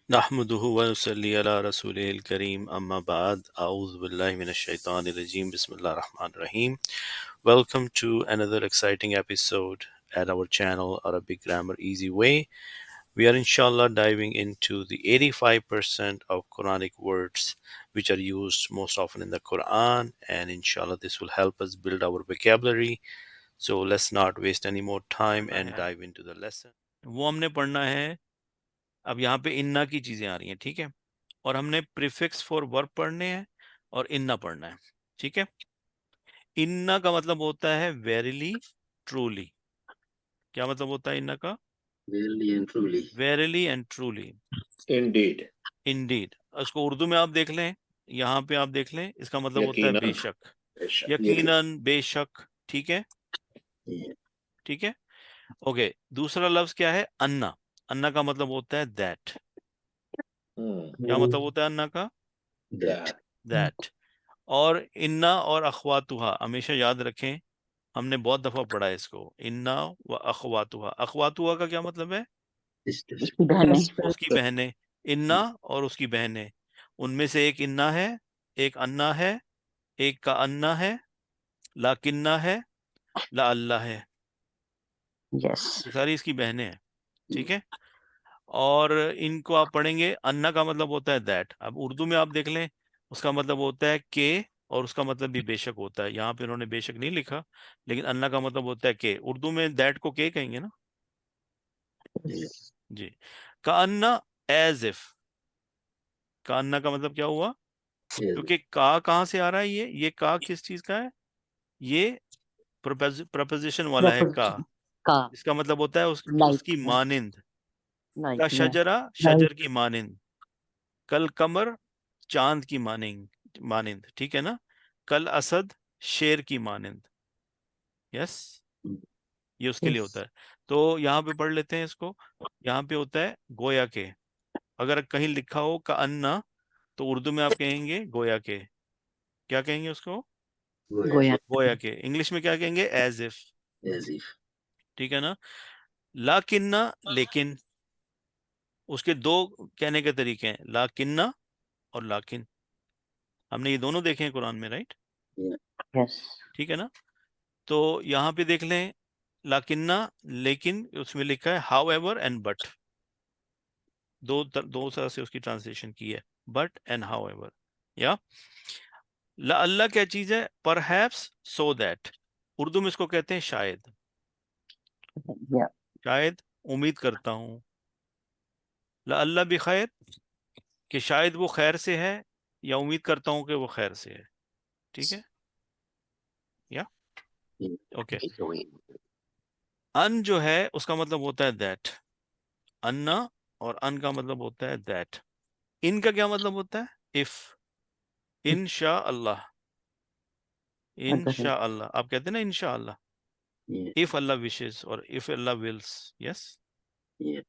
نحمده ونصلي على رسوله الكريم اما بعد اعوذ بالله من الشيطان الرجيم بسم الله الرحمن الرحيم. Welcome to another exciting episode at our channel Arabic Grammar Easy Way. We are inshallah diving into the 85% of Quranic words which are used most often in the Quran, and inshallah this will help us build our vocabulary. So let's not waste any more time and dive into the lesson. وہ ہم نے پڑھنا ہے. اب یہاں پہ انا کی چیزیں آ رہی ہیں, ٹھیک ہے, اور ہم نے پریفکس فور ورب پڑھنے ہیں اور انا پڑھنا ہے, ٹھیک ہے. انا کا مطلب ہوتا ہے ویریلی ٹرولی. کیا مطلب ہوتا ہے انا کا؟ Verily and truly. Verily and truly. Indeed. Indeed. اس کو اردو میں آپ دیکھ لیں, یہاں پہ آپ دیکھ لیں, اس کا مطلب ہوتا ہے بے یقیناً. شک, Yaqeen. یقیناً, بے شک, ٹھیک ہے, Yeah. ٹھیک ہے. اوکے, دوسرا لفظ کیا ہے؟ انا. انا کا مطلب ہوتا ہے دیٹ. کیا مطلب ہوتا ہے انا کا؟ That. دیٹ. اور انا اور اخواتها ہمیشہ یاد رکھیں, ہم نے بہت دفعہ پڑھا ہے اس کو. انا و اخواتها. اخواتها کا کیا مطلب ہے؟ Sisters. اس کی بہنیں. اس کی بہنیں. انا اور اس کی بہنیں, ان میں سے ایک انا ہے, ایک انا ہے, ایک کا انا ہے, لاکنہ ہے, لا اللہ ہے. یس. یہ ساری اس کی بہنیں ہیں, ٹھیک ہے. اور ان کو آپ پڑھیں گے, انا کا مطلب ہوتا ہے دیٹ. اب اردو میں آپ دیکھ لیں, اس کا مطلب ہوتا ہے کہ, اور اس کا مطلب بھی بے شک ہوتا ہے. یہاں پہ انہوں نے بے شک نہیں لکھا, لیکن انا کا مطلب ہوتا ہے کہ. اردو میں دیٹ کو کہ کہیں گے نا, جی. کانا ایز اف. کانا کا مطلب کیا ہوا؟ Yes. کیونکہ کا کہاں سے آ رہا ہے؟ یہ کا کس چیز کا ہے؟ یہ پرپوزیشن والا ہے کا. کا اس کا مطلب ہوتا ہے اس لائک کی مانند. کا لائک شجرا, شجر کی مانند. کل قمر, چاند کی مانند, ٹھیک ہے نا. کل اسد, شیر کی مانند. یس, یہ اس کے لیے ہوتا ہے. تو یہاں پہ پڑھ لیتے ہیں اس کو. یہاں پہ ہوتا ہے گویا کے. اگر کہیں لکھا ہو کا انا, تو اردو میں آپ کہیں گے گویا کے. کیا کہیں گے اس کو؟ گویا. گویا کے. انگلش میں کیا کہیں گے؟ As if, As if. ٹھیک ہے نا. لاکنہ, لیکن. اس کے دو کہنے کے طریقے ہیں, لاکنہ اور لاکن. ہم نے یہ دونوں دیکھے ہیں قرآن میں, رائٹ, یس. ٹھیک ہے نا. تو یہاں پہ دیکھ لیں, لاکنہ, لیکن اس میں لکھا ہے ہاؤ ایور اینڈ بٹ. دو طرح سے اس کی ٹرانسلیشن کی ہے, بٹ اینڈ ہاؤ ایور. یا اللہ کیا چیز ہے؟ Perhaps, so that. اردو میں اس کو کہتے ہیں شاید. یا شاید, امید کرتا ہوں. اللہ بخیر, کہ شاید وہ خیر سے ہے, یا امید کرتا ہوں کہ وہ خیر سے ہے, ٹھیک ہے. یا اوکے. ان جو ہے اس کا مطلب ہوتا ہے دیٹ. انا اور ان کا مطلب ہوتا ہے دیٹ. ان کا کیا مطلب ہوتا ہے؟ اف. انشاء اللہ, انشاء اللہ. آپ کہتے ہیں نا انشاء اللہ. Yeah. if اللہ wishes اور if Allah wills. yes, Yeah.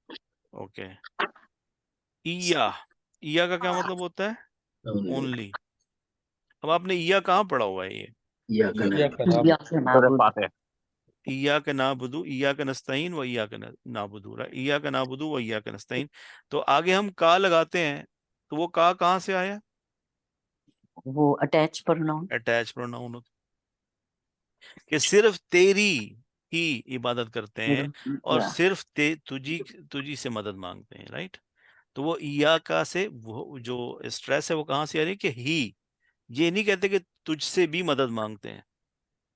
Okay. ایا, ایا کا کیا مطلب ہوتا ہے؟ Only. اونلی. اب آپ نے ایا کہاں پڑھا ہوا ہے؟ یہ Yeah. سورہ فاتح. ایاک نعبدو, ایاک نستعین و ایاک نعبدو, ایاک نعبدو و ایاک نستعین. تو آگے ہم کا لگاتے ہیں, تو وہ کا کہاں سے آیا؟ وہ اٹیچ پروناؤن. اٹیچ پروناؤن ہوتا, کہ صرف تیری ہی عبادت کرتے ہیں اور صرف تجھی سے مدد مانگتے ہیں, رائٹ. تو وہ ایاکا سے وہ جو اسٹریس ہے وہ کہاں سے آ رہی ہے؟ کہ ہی. یہ نہیں کہتے کہ تجھ سے بھی مدد مانگتے ہیں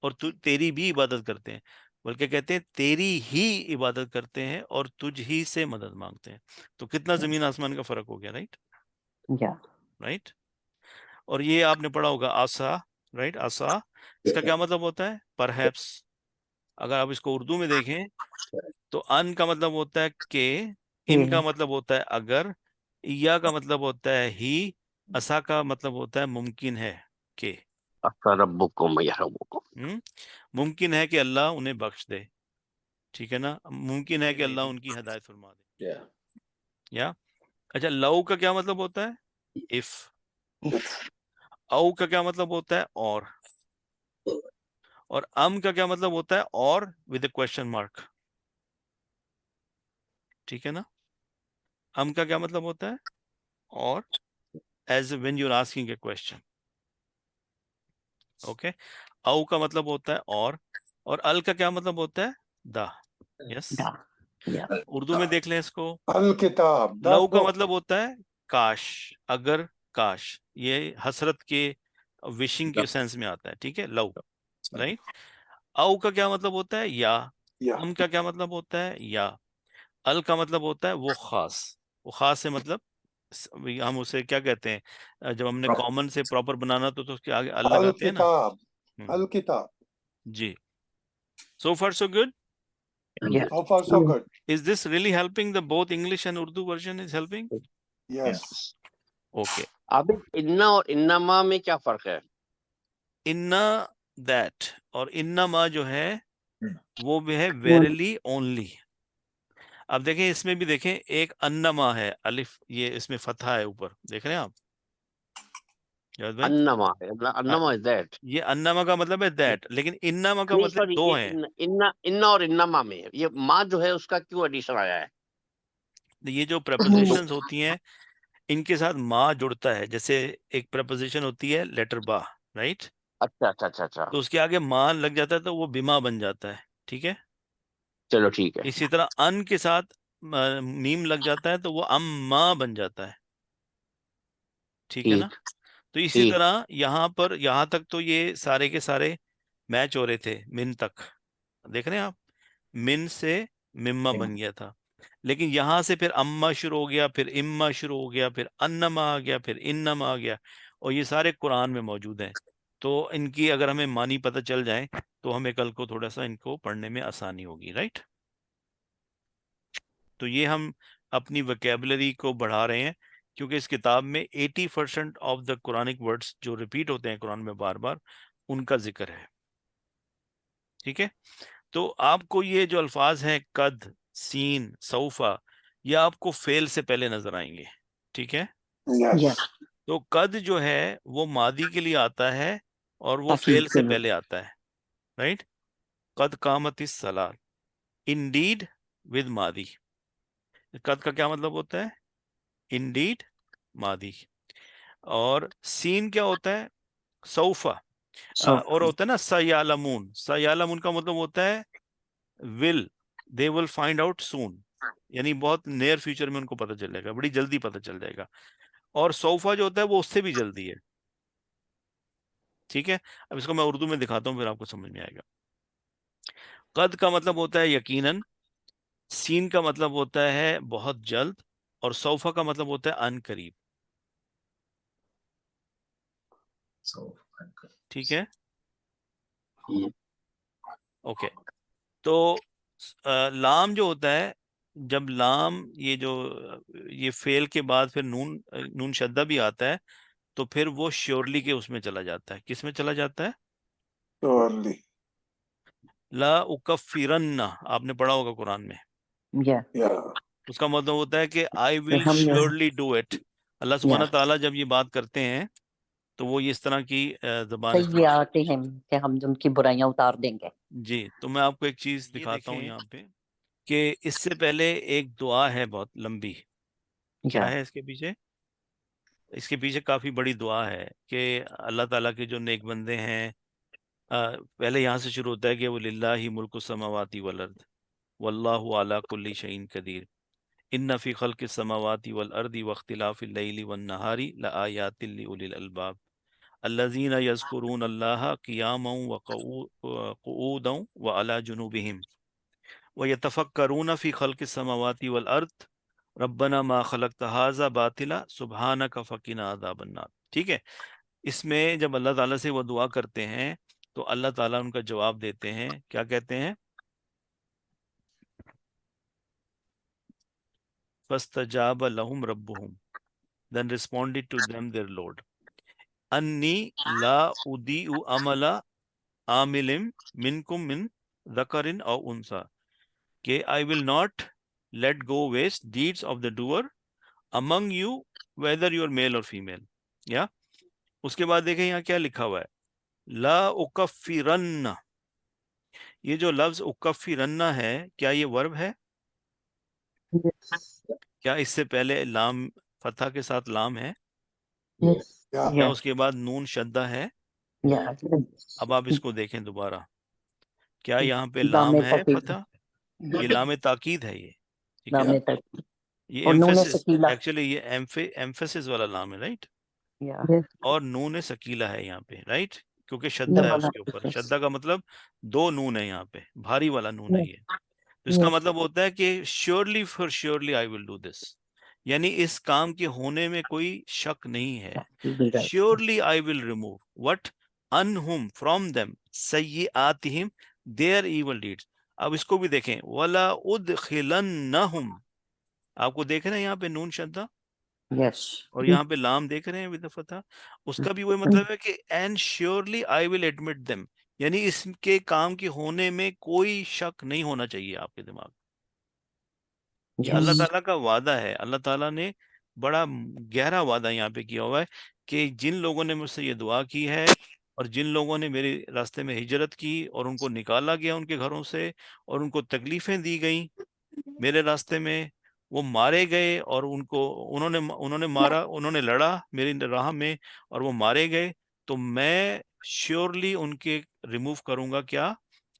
اور تیری بھی عبادت کرتے ہیں, بلکہ کہتے ہیں تیری ہی عبادت کرتے ہیں اور تجھ ہی سے مدد مانگتے ہیں. تو کتنا زمین آسمان کا فرق ہو گیا, رائٹ, یا رائٹ. اور یہ آپ نے پڑھا ہوگا آسا, رائٹ. آسا, اس کا کیا مطلب ہوتا ہے؟ پرہیپس. اگر آپ اس کو اردو میں دیکھیں تو ان کا مطلب ہوتا ہے کہ, ان کا مطلب ہوتا ہے اگر, یا کا مطلب ہوتا ہے ہی, اسا کا مطلب ہوتا ہے ممکن ہے کہ. ربکم یرحمکم. ممکن ہے کہ اللہ انہیں بخش دے, ٹھیک ہے نا. ممکن ہے کہ اللہ ان کی ہدایت فرما دے. Yeah. یا اچھا, لو کا کیا مطلب ہوتا ہے؟ اف. او کا کیا مطلب ہوتا ہے؟ اور ام کا کیا مطلب ہوتا ہے؟ اور ود اے کوشچن مارک, ٹھیک ہے نا. ام کا کیا مطلب ہوتا ہے؟ اور as when you are asking a question. Okay. او کا مطلب ہوتا ہے اور ال کا کیا مطلب ہوتا ہے؟ دا. یس. Da. Yeah. اردو میں دیکھ لیں اس کو. الکتاب لو کا مطلب ہوتا ہے کاش، اگر، کاش. یہ حسرت کے وشنگ کے سینس میں آتا ہے. ٹھیک ہے، لو. رائٹ. او کا کیا مطلب ہوتا ہے؟ یا. ام کا کیا مطلب ہوتا ہے؟ یا. ال کا مطلب ہوتا ہے وہ خاص. وہ خاص سے مطلب ہم اسے کیا کہتے ہیں جب ہم نے کامن سے پراپر بنانا تو اس کے آگے ال لگاتے ہیں نا. الکتاب الکتاب. جی. So far so good. Yeah. How far so good? Is this really helping? The both English and Urdu version is helping? Yes. Okay. اب انا اور انما میں کیا فرق ہے؟ Inna that اور انما جو ہے وہ بھی ہے verily only. اب دیکھیں اس میں بھی دیکھیں ایک انما ہے، الف یہ اس میں فتحہ ہے اوپر، دیکھ رہے ہیں آپ جاوید بھائی؟ انما ہے، انما از دیٹ. یہ انما کا مطلب ہے دیٹ، لیکن انما کا نہیں مطلب سوری، دو یہ ہیں. انا اور انما میں یہ ما جو ہے اس کا کیوں ایڈیشن آیا ہے؟ یہ جو پریپوزیشنز ہوتی ہیں ان کے ساتھ ما جڑتا ہے. جیسے ایک پریپوزیشن ہوتی ہے لیٹر با، رائٹ؟ اچھا اچھا اچھا اچھا، تو اس کے آگے ما لگ جاتا ہے تو وہ بما بن جاتا ہے. ٹھیک ہے. چلو ٹھیک ہے. اسی طرح ان کے ساتھ میم لگ جاتا ہے تو وہ اما بن جاتا ہے. ٹھیک ہے نا. ٹھیک تو اسی ٹھیک. طرح یہاں پر یہاں تک تو یہ سارے کے سارے میچ ہو رہے تھے من تک، دیکھ رہے ہیں آپ؟ من سے مما بن گیا تھا، لیکن یہاں سے پھر اما شروع ہو گیا، پھر اما شروع ہو گیا، پھر انما آ گیا، پھر انما آ گیا، اور یہ سارے قرآن میں موجود ہیں. تو ان کی اگر ہمیں معنی پتہ چل جائیں تو ہمیں کل کو تھوڑا سا ان کو پڑھنے میں آسانی ہوگی. رائٹ. تو یہ ہم اپنی ویکیبلری کو بڑھا رہے ہیں کیونکہ اس کتاب میں 80% آف دا قرآنک ورڈز جو ریپیٹ ہوتے ہیں قرآن میں بار بار، ان کا ذکر ہے. ٹھیک ہے. تو آپ کو یہ جو الفاظ ہیں قد، سین، سوفا، یہ آپ کو فعل سے پہلے نظر آئیں گے. ٹھیک ہے. Yes. تو قد جو ہے وہ ماضی کے لیے آتا ہے اور وہ تاکید فعل سے کے لیے. پہلے آتا ہے. رائٹ. قد قامت الصلاۃ، انڈیڈ ود ماضی. قد کا کیا مطلب ہوتا ہے؟ انڈیڈ، ماضی. اور سین کیا ہوتا ہے؟ سوفا. So, اور ہوتا ہے نا سیعلمون. سیعلمون کا مطلب ہوتا ہے ول، دے ول فائنڈ آؤٹ سون، یعنی بہت نیئر فیوچر میں ان کو پتہ چل جائے گا، بڑی جلدی پتہ چل جائے گا. اور سوفا جو ہوتا ہے وہ اس سے بھی جلدی ہے. ٹھیک ہے. اب اس کو میں اردو میں دکھاتا ہوں پھر آپ کو سمجھ میں آئے گا. قد کا مطلب ہوتا ہے یقیناً، سین کا مطلب ہوتا ہے بہت جلد، اور سوفا کا مطلب ہوتا ہے ان قریب. ٹھیک ہے. Yeah. اوکے. تو لام جو ہوتا ہے، جب لام یہ فعل کے بعد پھر نون شدہ بھی آتا ہے تو پھر وہ شیورلی کے اس میں چلا جاتا ہے. کس میں چلا جاتا ہے؟ Surely. لا اکفرن، آپ نے پڑھا ہوگا قرآن میں. yeah. Yeah. اس کا مطلب ہوتا ہے کہ آئی ول ہم نے- شیورلی ڈو اٹ. اللہ سبحانہ Yeah. تعالیٰ جب یہ بات کرتے ہیں تو وہ اس طرح کی زبان استعمال. سیئاتے ہیں کہ ہم ان کی برائیاں اتار دیں گے. جی. تو میں آپ کو ایک چیز دکھاتا ہوں یہاں پہ کہ اس سے پہلے ایک دعا ہے بہت لمبی. کیا Yeah. ہے اس کے پیچھے؟ اس کے پیچھے کافی بڑی دعا ہے کہ اللہ تعالیٰ کے جو نیک بندے ہیں، پہلے یہاں سے شروع ہوتا ہے کہ وَلِلَّهِ مُلْكُ السَّمَاوَاتِ وَالْأَرْضِ وَاللَّهُ عَلَى كُلِّ شَيْءٍ قَدِيرٌ إِنَّ فِي خَلْقِ السَّمَاوَاتِ وَالْأَرْضِ وَاخْتِلَافِ اللَّيْلِ وَالنَّهَارِ لَآيَاتٍ لِأُولِي الْأَلْبَابِ الَّذِينَ يَذْكُرُونَ اللَّهَ قِيَامًا وَقُعُودًا وَعَلَى جُنُوبِهِمْ وَيَتَفَكَّرُونَ فِي خَلْقِ السَّمَاوَاتِ وَالْأَرْضِ رَبَّنَا مَا خَلَقْتَ هَذَا بَاطِلًا سُبْحَانَكَ فَقِنَا عَذَابَ النَّارِ. ٹھیک ہے. اس میں جب اللہ تعالیٰ سے وہ دعا کرتے ہیں تو اللہ تعالیٰ ان کا جواب دیتے ہیں. کیا کہتے ہیں؟ فَاسْتَجَابَ لَهُمْ رَبُّهُمْ then responded to them their Lord أَنِّي لَا أُضِيعُ عَمَلَ عَامِلٍ مِنْكُمْ مِنْ ذَكَرٍ أَوْ أُنْثَىٰ کہ I will not let go waste deeds of the doer among you whether you are male or female. یا اس کے بعد دیکھیں یہاں کیا لکھا ہوا ہے، لا اکفرن. یہ جو لفظ اکفرن ہے کیا یہ ورب ہے؟ کیا اس سے پہلے لام فتح کے ساتھ لام ہے؟ Yes. Yeah. کیا Yeah. اس کے بعد نون شدہ ہے؟ Yeah. اب آپ اس کو دیکھیں دوبارہ، کیا یہاں پہ لام لام ہے تاکید. فتح؟ یہ لام تاکید ہے، یہ ٹھیک ہے لام نا، تاکید. یہ اور نون ایمفیسس، ثقیلہ. ایکچولی یہ ایمفیسس والا لام ہے، رائٹ، Yeah. اور نون ثقیلہ ہے یہاں پہ، رائٹ، کیونکہ یہ شدہ ہے والا اس کے اوپر، emphasis. شدہ کا مطلب دو نون ہے یہاں پہ، بھاری والا نون ہے یہ، تو اس کا مطلب ہوتا ہے کہ surely for surely I will do this, یعنی اس کام کے ہونے میں کوئی شک نہیں ہے، Right. surely I will remove what anhum from them سیئاتہم their evil deeds. اب اس کو بھی دیکھیں ولا ادخلنہم، آپ کو دیکھ رہے ہیں یہاں پہ نون شدہ Yes. اور یہاں پہ لام دیکھ رہے ہیں ود فتح، اس کا بھی وہی مطلب ہے کہ and surely I will admit them، یعنی اس کے کام کے ہونے میں کوئی شک نہیں ہونا چاہیے آپ کے دماغ، یہ اللہ Yes. تعالیٰ کا وعدہ ہے، اللہ تعالیٰ نے بڑا گہرا وعدہ یہاں پہ کیا ہوا ہے کہ جن لوگوں نے مجھ سے یہ دعا کی ہے اور جن لوگوں نے میرے راستے میں ہجرت کی اور ان کو نکالا گیا ان کے گھروں سے اور ان کو تکلیفیں دی گئیں میرے راستے میں، وہ مارے گئے اور انہوں نے مارا، انہوں نے لڑا میری راہ میں اور وہ مارے گئے، تو میں شیورلی ان کے ریموو کروں گا کیا،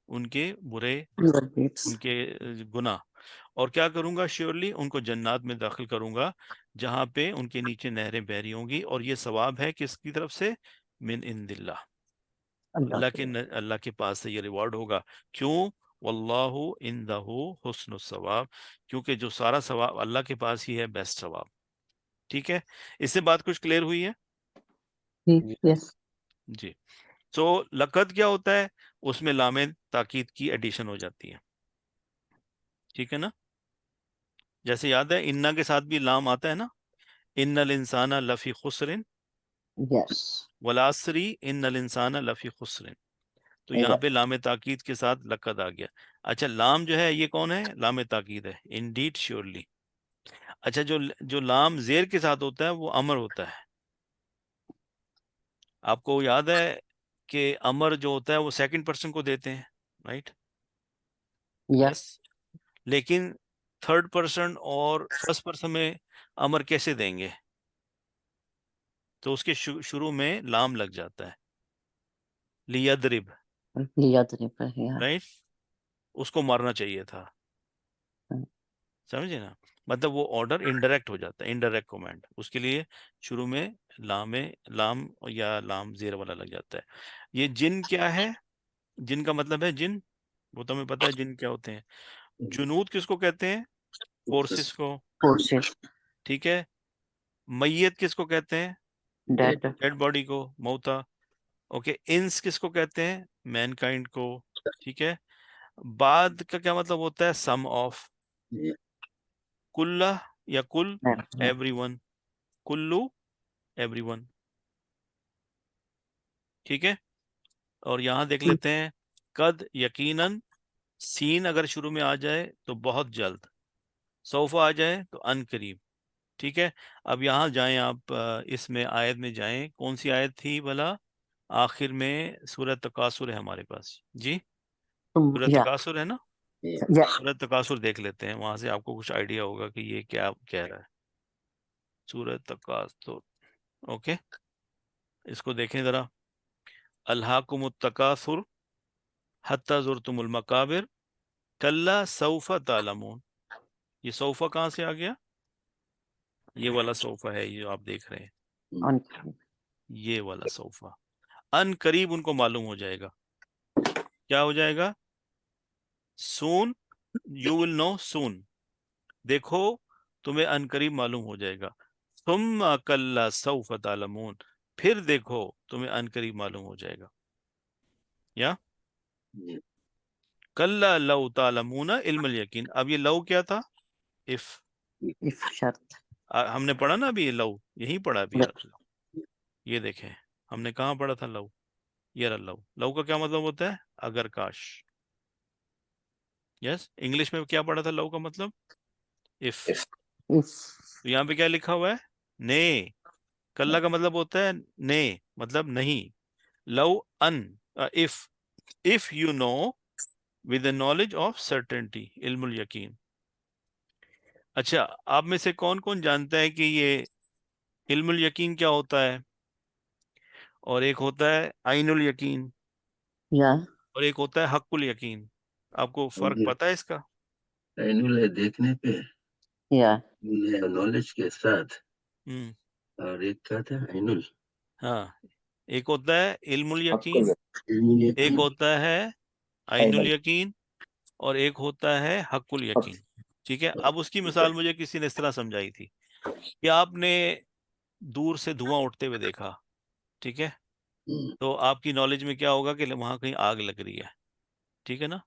ان کے برے، Your deeds. ان کے گناہ، اور کیا کروں گا، شیورلی ان کو جنات میں داخل کروں گا جہاں پہ ان کے نیچے نہریں بہہ رہی ہوں گی، اور یہ ثواب ہے کس کی طرف سے، من عند اللہ، اللہ کے پاس سے یہ ریوارڈ ہوگا، کیوں، واللہ عندہ حسن الثواب، کیونکہ جو سارا ثواب اللہ کے پاس ہی ہے، بیسٹ ثواب، ٹھیک ہے، اس سے بات کچھ کلیئر ہوئی ہے؟ Yes. جی، سو لقد کیا ہوتا ہے، اس میں لام تاکید کی ایڈیشن ہو جاتی ہے، ٹھیک ہے نا، جیسے یاد ہے انا کے ساتھ بھی لام آتا ہے نا، ان الانسان لفی خسر Yes. والعصر ان الانسان لفی خسر، تو یہاں پہ لام تاکید کے ساتھ لقد آ گیا، اچھا لام جو ہے یہ کون ہے، لام تاکید ہے، انڈیڈ شیورلی، اچھا جو لام زیر کے ساتھ ہوتا ہے وہ امر ہوتا ہے، آپ کو یاد ہے کہ امر جو ہوتا ہے وہ سیکنڈ پرسن کو دیتے ہیں، رائٹ، Yes. لیکن تھرڈ پرسن اور فرسٹ پرسن میں امر کیسے دیں گے، تو اس کے شروع میں لام لگ جاتا ہے، لیدرب، لیضرب. Yeah. رائٹ، اس کو مارنا چاہیے تھا، سمجھے نا، مطلب وہ آرڈر انڈائریکٹ ہو جاتا ہے، انڈائریکٹ کومانڈ، اس کے لیے شروع میں لام یا لام زیر والا لگ جاتا ہے۔ یہ جن کیا ہے، جن کا مطلب ہے جن، وہ تو ہمیں پتہ ہے جن کیا ہوتے ہیں، جنود کس کو کہتے ہیں، فورسز کو، Forces. ٹھیک ہے، میت کس کو کہتے ہیں، Dead. ڈیڈ باڈی کو، موتا، اوکے، انس کس کو کہتے ہیں، مین کائنڈ کو، ٹھیک ہے، بعد کا کیا مطلب ہوتا ہے، سم آف، کلہ یا کل، ایوری ون، کلو، ایوری ون، ٹھیک ہے، اور یہاں دیکھ لیتے ہیں قد، یقیناً، سین اگر شروع میں آ جائے تو بہت جلد، سوف آ جائے تو ان قریب، ٹھیک ہے، اب یہاں جائیں آپ اس میں آیت میں جائیں، کون سی آیت تھی بھلا، آخر میں سورہ تکاثر ہے ہمارے پاس، جی سورہ Yeah. تکاثر ہے نا، Yeah. سورہ تکاثر دیکھ لیتے ہیں، وہاں سے آپ کو کچھ آئیڈیا ہوگا کہ یہ کیا کہہ رہا ہے، سورہ تکاثر، اوکے، اس کو دیکھیں ذرا، الہاکم التکاثر حتی زرتم المقابر کلا سوف تعلمون، یہ سوفا کہاں سے آ گیا، یہ والا صوفہ ہے یہ جو آپ دیکھ رہے ہیں، On. یہ والا صوفہ، ان قریب ان کو معلوم ہو جائے گا، کیا ہو جائے گا، سون، یو ول نو سون، دیکھو تمہیں ان قریب معلوم ہو جائے گا، ثم کلا سوف تعلمون، پھر دیکھو تمہیں ان قریب معلوم ہو جائے گا، یا کلا لو تعلمون علم الیقین، اب یہ لو کیا تھا، اف، If شرط. ہم نے پڑھا نا ابھی یہ لو، یہی پڑھا ابھی آپ نے، یہ دیکھیں ہم نے کہاں پڑھا تھا لو، یہ رہا لو، لو کا کیا مطلب ہوتا ہے، اگر کاش، یس، انگلش میں کیا پڑھا تھا لو کا مطلب، اف، If. تو یہاں پہ کیا لکھا ہوا ہے، نے، کلا کا مطلب ہوتا ہے نے، مطلب نہیں، لو ان، if you know with the knowledge of certainty، علم الیقین، اچھا، آپ میں سے کون کون جانتا ہے کہ یہ علم الیقین کیا ہوتا ہے، اور ایک ہوتا ہے عین الیقین، Yeah. اور ایک ہوتا ہے حق الیقین؟ آپ کو فرق جی۔ پتہ ہے اس کا؟ اینول ہے دیکھنے پہ، Yeah. نالج کے ساتھ، ہم، اور ایک کیا تھا اینول، ہاں، ایک ہوتا ہے علم الیقین، علم ایک یقین۔ ہوتا ہے عین الیقین، اور ایک ہوتا ہے حق الیقین. ٹھیک ہے، اب اس کی مثال مجھے کسی نے اس طرح سمجھائی تھی کہ آپ نے دور سے دھواں اٹھتے ہوئے دیکھا، ٹھیک ہے، تو آپ کی نالج میں کیا ہوگا کہ وہاں کہیں آگ لگ رہی ہے، ٹھیک ہے نا؟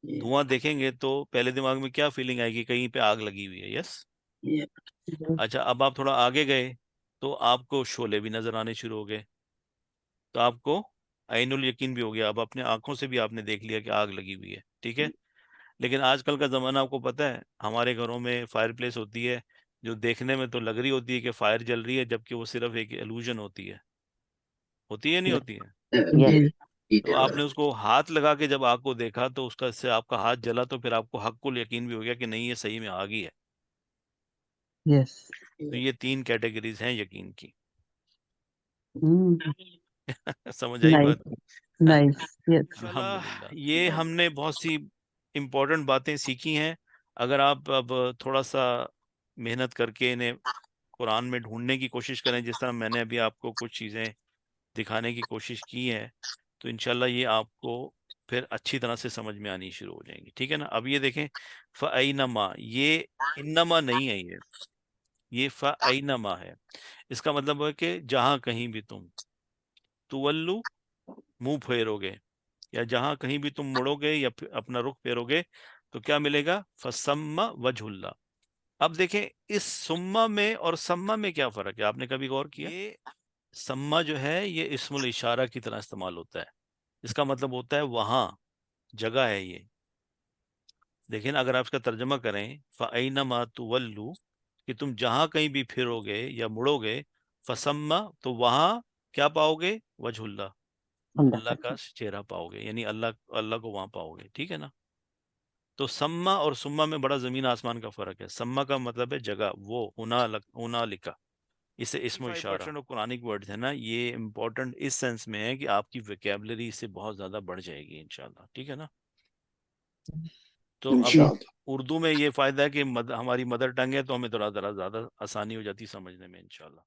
دھواں دیکھیں گے تو پہلے دماغ میں کیا فیلنگ آئے گی؟ کہیں پہ آگ لگی ہوئی ہے، یس. اچھا، اب آپ تھوڑا آگے گئے تو آپ کو شعلے بھی نظر آنے شروع ہو گئے، تو آپ کو عین الیقین بھی ہو گیا، اب اپنے آنکھوں سے بھی آپ نے دیکھ لیا کہ آگ لگی ہوئی ہے، ٹھیک ہے. لیکن آج کل کا زمانہ آپ کو پتہ ہے، ہمارے گھروں میں فائر پلیس ہوتی ہے جو دیکھنے میں تو لگ رہی ہوتی ہے کہ فائر جل رہی ہے، جبکہ وہ صرف ایک ایلوژن ہوتی ہے نہیں ہوتی ہے؟ تو آپ نے اس کو ہاتھ لگا کے جب آگ کو دیکھا تو اس کا سے آپ کا ہاتھ جلا، تو پھر آپ کو حق الیقین بھی ہو گیا کہ نہیں، یہ صحیح میں آگ ہی ہے. Yes. تو یہ 3 کیٹیگریز ہیں یقین کی. سمجھ آئی Nice. بات؟ Nice. Yes. الحمدللہ، یہ ہم نے بہت سی امپورٹنٹ باتیں سیکھی ہیں. اگر آپ اب تھوڑا سا محنت کر کے انہیں قرآن میں ڈھونڈنے کی کوشش کریں، جس طرح میں نے ابھی آپ کو کچھ چیزیں دکھانے کی کوشش کی ہے، تو انشاءاللہ یہ آپ کو پھر اچھی طرح سے سمجھ میں آنی شروع ہو جائیں گی. ٹھیک ہے نا؟ اب یہ دیکھیں، فَأَيْنَمَا، یہ انما نہیں ہے، یہ فَأَيْنَمَا ہے. اس کا مطلب ہے کہ جہاں کہیں بھی تم تولو، منہ پھیرو گے، یا جہاں کہیں بھی تم مڑو گے یا اپنا رخ پھیرو گے تو کیا ملے گا؟ فَسَمَّ وَجْهُ اللَّهِ. اب دیکھیں اس سما میں اور سما میں کیا فرق ہے، آپ نے کبھی غور کیا؟ یہ سما جو ہے یہ اسم الاشارہ کی طرح استعمال ہوتا ہے، اس کا مطلب ہوتا ہے وہاں، جگہ ہے یہ. لیکن اگر آپ اس کا ترجمہ کریں فَأَيْنَمَا تُوَلُّوا، کہ تم جہاں کہیں بھی پھرو گے یا مڑو گے، فَسَمَّ، تو وہاں کیا پاؤ گے؟ وجہ اللہ، اللہ کا چہرہ پاؤ گے، یعنی اللہ کو وہاں پاؤ گے. ٹھیک ہے نا؟ تو سما اور سما میں بڑا زمین آسمان کا فرق ہے. سما کا مطلب ہے جگہ، وہ ہونا لکھا، اسے اسم و اشارہ. قرآنک ورڈ ہے نا، یہ امپورٹنٹ اس سینس میں ہے کہ آپ کی ویکیبلری اس سے بہت زیادہ بڑھ جائے گی انشاءاللہ. ٹھیک ہے نا؟ تو اب انشاءاللہ. اردو میں یہ فائدہ ہے کہ ہماری مدر ٹنگ ہے تو ہمیں تھوڑا ذرا زیادہ آسانی ہو جاتی سمجھنے میں انشاءاللہ.